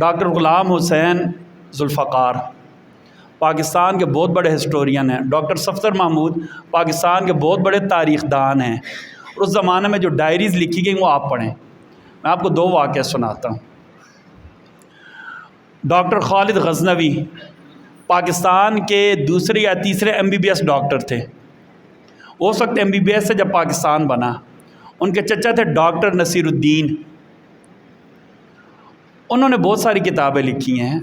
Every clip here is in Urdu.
ڈاکٹر غلام حسین ذوالفقار پاکستان کے بہت بڑے ہسٹورین ہیں. ڈاکٹر صفدر محمود پاکستان کے بہت بڑے تاریخ دان ہیں. اور اس زمانے میں جو ڈائریز لکھی گئیں وہ آپ پڑھیں. میں آپ کو 2 واقعہ سناتا ہوں. ڈاکٹر خالد غزنوی پاکستان کے دوسرے یا تیسرے MBBS ڈاکٹر تھے. اس وقت MBBS سے جب پاکستان بنا، ان کے چچا تھے ڈاکٹر نصیر الدین. انہوں نے بہت ساری کتابیں لکھی ہیں.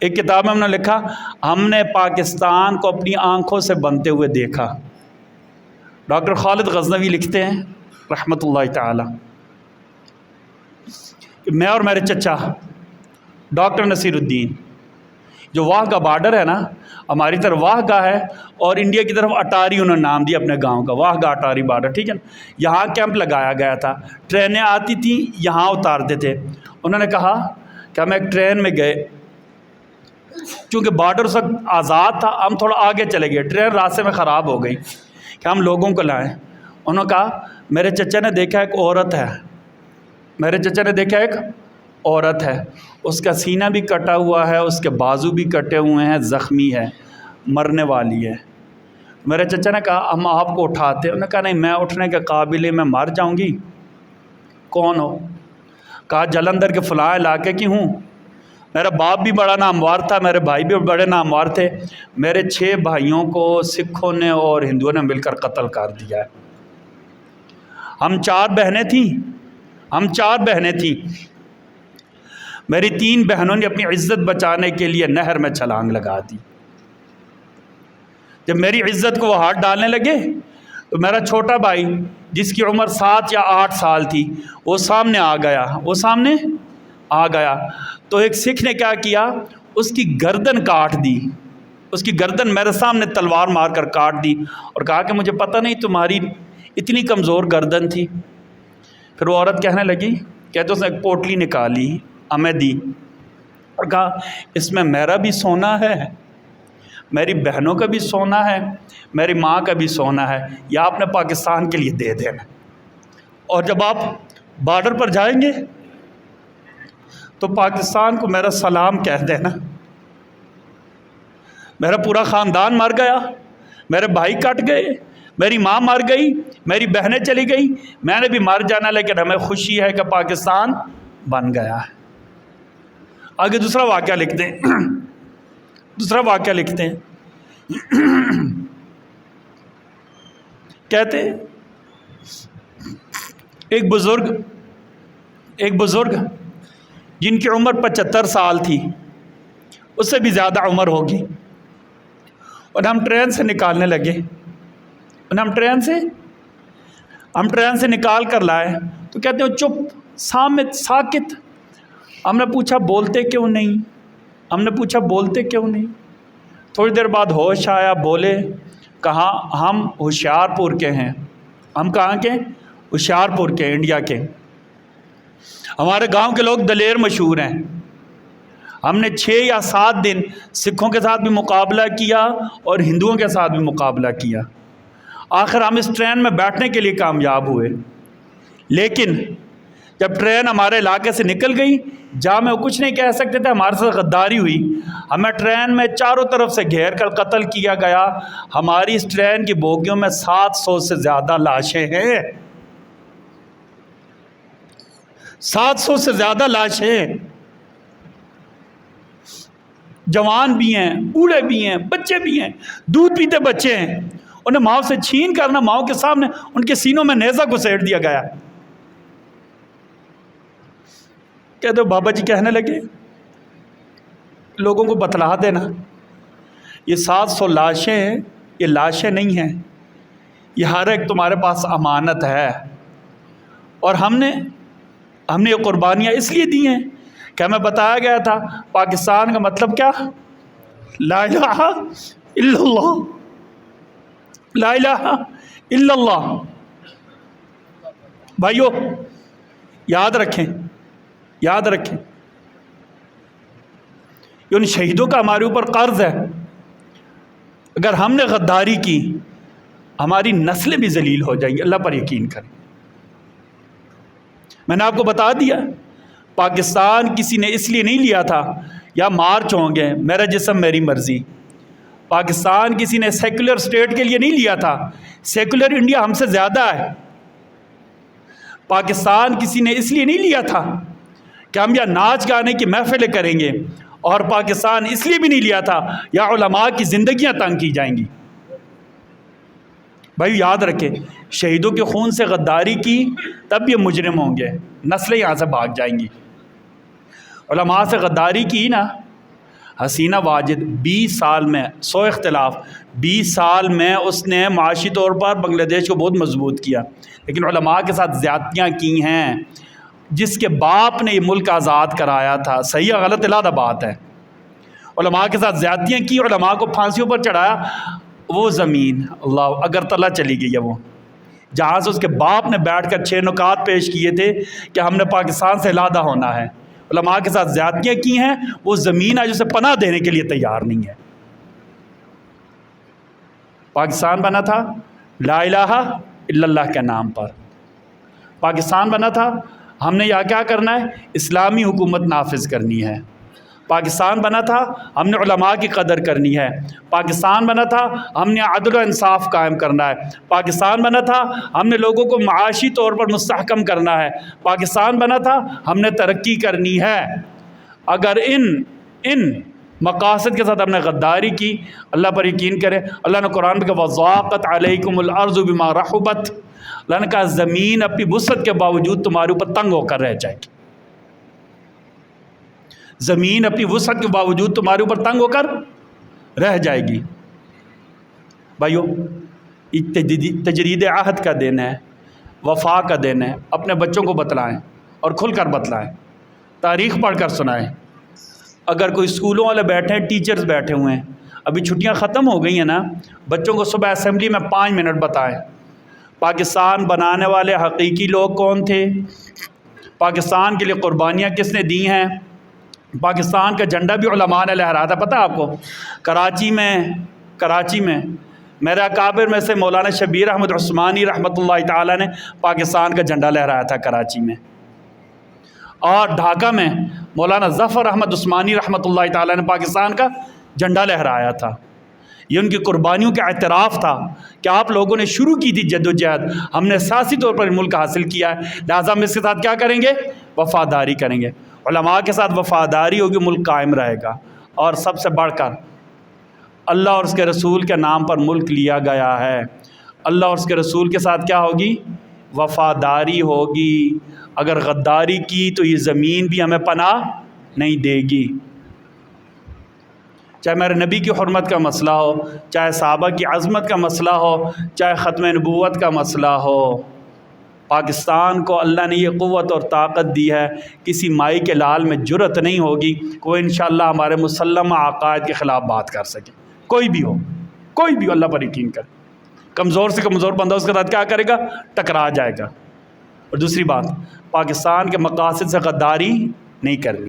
ایک کتاب میں انہوں نے لکھا، ہم نے پاکستان کو اپنی آنکھوں سے بنتے ہوئے دیکھا. ڈاکٹر خالد غزنوی لکھتے ہیں رحمۃ اللہ تعالی کہ میں اور میرے چچا ڈاکٹر نصیر الدین، جو واہ کا بارڈر ہے نا، ہماری طرف واہ گاہ ہے اور انڈیا کی طرف اٹاری انہوں نے نام دیا اپنے گاؤں کا، واہ گاہ اٹاری بارڈر، ٹھیک ہے نا. یہاں کیمپ لگایا گیا تھا، ٹرینیں آتی تھیں یہاں اتارتے تھے. انہوں نے کہا کہ ہم ایک ٹرین میں گئے، چونکہ بارڈر اس وقت آزاد تھا، ہم تھوڑا آگے چلے گئے، ٹرین راستے میں خراب ہو گئی کہ ہم لوگوں کو لائیں. انہوں نے کہا میرے چچا نے دیکھا ایک عورت ہے، میرے چچا نے دیکھا ایک عورت ہے، اس کا سینہ بھی کٹا ہوا ہے، اس کے بازو بھی کٹے ہوئے ہیں، زخمی ہے، مرنے والی ہے. میرے چچا نے کہا ہم آپ کو اٹھاتے. انہوں نے کہا نہیں، میں اٹھنے کے قابل، میں مر جاؤں گی. کون ہو؟ کہا جلندھر کے فلاں علاقے کی ہوں. میرا باپ بھی بڑا نامور تھا، میرے بھائی بھی بڑے نامور تھے. میرے 6 بھائیوں کو سکھوں نے اور ہندوؤں نے مل کر قتل کر دیا ہے. ہم 4 بہنیں تھیں. میری 3 بہنوں نے اپنی عزت بچانے کے لیے نہر میں چھلانگ لگا دی. جب میری عزت کو وہ ہاتھ ڈالنے لگے تو میرا چھوٹا بھائی جس کی عمر 7 یا 8 سال تھی وہ سامنے آ گیا. تو ایک سکھ نے کیا کیا، اس کی گردن کاٹ دی. اس کی گردن میرے سامنے تلوار مار کر کاٹ دی اور کہا کہ مجھے پتہ نہیں تمہاری اتنی کمزور گردن تھی. پھر وہ عورت کہنے لگی، کہتے اس نے ایک پوٹلی نکالی، ہمیں دی اور کہا اس میں میرا بھی سونا ہے، میری بہنوں کا بھی سونا ہے، میری ماں کا بھی سونا ہے، یہ آپ نے پاکستان کے لیے دے دینا. اور جب آپ بارڈر پر جائیں گے تو پاکستان کو میرا سلام کہہ دینا. میرا پورا خاندان مر گیا، میرے بھائی کٹ گئے، میری ماں مر گئی، میری بہنیں چلی گئی، میں نے بھی مر جانا، لیکن ہمیں خوشی ہے کہ پاکستان بن گیا ہے. آگے دوسرا واقعہ لکھتے ہیں. کہتے ایک بزرگ جن کی عمر 75 سال تھی، اس سے بھی زیادہ عمر ہوگی، اور ہم ٹرین سے نکالنے لگے. ہم ٹرین سے نکال کر لائے تو کہتے ہیں چپ، صامت، ساکت. ہم نے پوچھا بولتے کیوں نہیں؟ تھوڑی دیر بعد ہوش آیا، بولے، کہا ہم ہوشیار پور کے ہیں. ہم کہاں کے؟ ہوشیار پور کے، انڈیا کے. ہمارے گاؤں کے لوگ دلیر مشہور ہیں. ہم نے 6 یا 7 دن سکھوں کے ساتھ بھی مقابلہ کیا اور ہندوؤں کے ساتھ بھی مقابلہ کیا. آخر ہم اس ٹرین میں بیٹھنے کے لیے کامیاب ہوئے. لیکن جب ٹرین ہمارے علاقے سے نکل گئی، جہاں میں کچھ نہیں کہہ سکتے تھے، ہمارے ساتھ غداری ہوئی. ہمیں ٹرین میں چاروں طرف سے گھیر کر قتل کیا گیا. ہماری اس ٹرین کی بوگیوں میں 700 سے زیادہ لاشیں ہیں. 700 سے زیادہ لاشیں، جوان بھی ہیں، بوڑھے بھی ہیں، بچے بھی ہیں، دودھ پیتے بچے ہیں. انہیں ماؤں سے چھین کرنا، ماؤں کے سامنے ان کے سینوں میں نیزہ گھسیٹ دیا گیا. کہتے بابا جی کہنے لگے لوگوں کو بتلا دینا، یہ 700 لاشیں ہیں، یہ لاشیں نہیں ہیں، یہ ہر ایک تمہارے پاس امانت ہے. اور ہم نے یہ قربانیاں اس لیے دی ہیں کہ ہمیں بتایا گیا تھا پاکستان کا مطلب کیا؟ لا الہ الا اللہ، لا الہ الا اللہ. بھائیو یاد رکھیں، یہ ان شہیدوں کا ہمارے اوپر قرض ہے. اگر ہم نے غداری کی، ہماری نسلیں بھی ذلیل ہو جائیں گی. اللہ پر یقین کریں. میں نے آپ کو بتا دیا پاکستان کسی نے اس لیے نہیں لیا تھا یا مارچ ہوں گے میرا جسم میری مرضی. پاکستان کسی نے سیکولر اسٹیٹ کے لیے نہیں لیا تھا. سیکولر انڈیا ہم سے زیادہ ہے. پاکستان کسی نے اس لیے نہیں لیا تھا کہ ہم یا ناچ گانے کی محفلیں کریں گے. اور پاکستان اس لیے بھی نہیں لیا تھا یا علماء کی زندگیاں تنگ کی جائیں گی. بھائی یاد رکھیں، شہیدوں کے خون سے غداری کی تب یہ مجرم ہوں گے، نسلیں یہاں سے بھاگ جائیں گی. علماء سے غداری کی نا حسینہ واجد 20 سال میں 100 اختلاف 20 سال میں اس نے معاشی طور پر بنگلہ دیش کو بہت مضبوط کیا، لیکن علماء کے ساتھ زیادتیاں کی ہیں. جس کے باپ نے یہ ملک آزاد کرایا تھا، صحیح یا غلط علیحدہ بات ہے، علماء کے ساتھ زیادتیاں کی، علماء کو پھانسیوں پر چڑھایا. وہ زمین اللہ اگرتلہ چلی گئی ہے، وہ جہاں سے اس کے باپ نے بیٹھ کر 6 نکات پیش کیے تھے کہ ہم نے پاکستان سے علیحدہ ہونا ہے. علماء کے ساتھ زیادتیاں کی ہیں، وہ زمین آج اسے پناہ دینے کے لیے تیار نہیں ہے. پاکستان بنا تھا لا الہ الا اللہ کے نام پر. پاکستان بنا تھا ہم نے یہاں کیا کرنا ہے، اسلامی حکومت نافذ کرنی ہے. پاکستان بنا تھا ہم نے علماء کی قدر کرنی ہے. پاکستان بنا تھا ہم نے عدل و انصاف قائم کرنا ہے. پاکستان بنا تھا ہم نے لوگوں کو معاشی طور پر مستحکم کرنا ہے. پاکستان بنا تھا ہم نے ترقی کرنی ہے. اگر ان مقاصد کے ساتھ ہم نے غداری کی، اللہ پر یقین کرے، اللہ نے قرآن میں کہا وَضَاقَتْ عَلَيْكُمُ الْأَرْضُ بِمَا رَحُبَتْ، اللہ نے کہا زمین اپنی وسعت کے باوجود تمہارے اوپر تنگ ہو کر رہ جائے گی. زمین اپنی وسعت کے باوجود تمہارے اوپر تنگ ہو کر رہ جائے گی. بھائیو، تجرید عہد کا دن ہے، وفا کا دن ہے. اپنے بچوں کو بتلائیں اور کھل کر بتلائیں، تاریخ پڑھ کر سنائیں. اگر کوئی اسکولوں والے بیٹھے ہیں، ٹیچرز بیٹھے ہوئے ہیں، ابھی چھٹیاں ختم ہو گئی ہیں نا، بچوں کو صبح اسمبلی میں 5 منٹ بتائیں پاکستان بنانے والے حقیقی لوگ کون تھے، پاکستان کے لیے قربانیاں کس نے دی ہیں. پاکستان کا جھنڈا بھی علماء نے لہرایا تھا، پتہ آپ کو. کراچی میں میرے اکابر میں سے مولانا شبیر احمد عثمانی رحمۃ اللہ تعالیٰ نے پاکستان کا جھنڈا لہرایا تھا کراچی میں. اور ڈھاکہ میں مولانا ظفر احمد عثمانی رحمۃ اللہ تعالیٰ نے پاکستان کا جھنڈا لہرایا تھا. یہ ان کی قربانیوں کا اعتراف تھا کہ آپ لوگوں نے شروع کی تھی جد و جہد، ہم نے سیاسی طور پر ملک حاصل کیا ہے، لہٰذا ہم اس کے ساتھ کیا کریں گے، وفاداری کریں گے. علماء کے ساتھ وفاداری ہوگی، ملک قائم رہے گا. اور سب سے بڑھ کر اللہ اور اس کے رسول کے نام پر ملک لیا گیا ہے. اللہ اور اس کے رسول کے ساتھ کیا ہوگی، وفاداری ہوگی. اگر غداری کی تو یہ زمین بھی ہمیں پناہ نہیں دے گی. چاہے میرے نبی کی حرمت کا مسئلہ ہو، چاہے صحابہ کی عظمت کا مسئلہ ہو، چاہے ختم نبوت کا مسئلہ ہو، پاکستان کو اللہ نے یہ قوت اور طاقت دی ہے، کسی مائی کے لال میں جرت نہیں ہوگی کوئی انشاءاللہ ہمارے مسلمہ عقائد کے خلاف بات کر سکے. کوئی بھی ہو، اللہ پر یقین کر. کمزور سے کمزور بندہ اس کے ساتھ کیا کرے گا، ٹکرا جائے گا. اور دوسری بات، پاکستان کے مقاصد سے غداری نہیں کرنی.